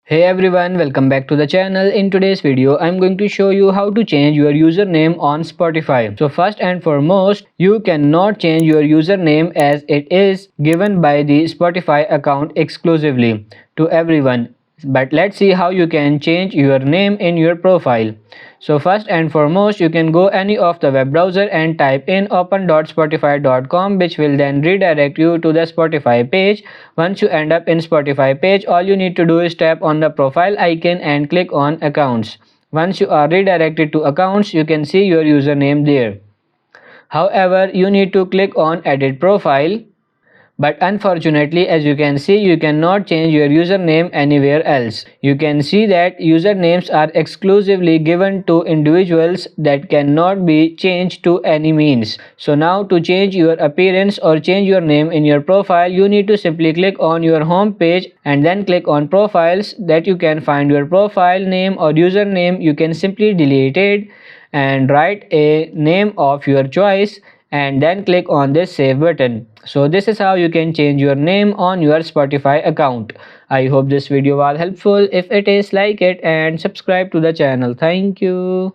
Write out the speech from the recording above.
Hey everyone, welcome back to the channel. In today's video, I'm going to show you how to change your username on Spotify. So first and foremost, you cannot change your username as it is given by the Spotify account exclusively to everyone. But let's see how you can change your name in your profile. So first and foremost, you can go any of the web browser and type in open.spotify.com, which will then redirect you to the Spotify page. Once you end up in Spotify page, all you need to do is tap on the profile icon and click on accounts. Once you are redirected to accounts, you can see your username there. However, you need to click on edit profile, but unfortunately, as you can see, you cannot change your username anywhere else. You can see that usernames are exclusively given to individuals that cannot be changed to any means. So now to change your appearance or change your name in your profile, you need to simply click on your home page and then click on profiles. That you can find your profile name or username. You can simply delete it and write a name of your choice and then click on this save button. So this is how you can change your name on your Spotify account. I hope this video was helpful. If it is, like it and subscribe to the channel. Thank you.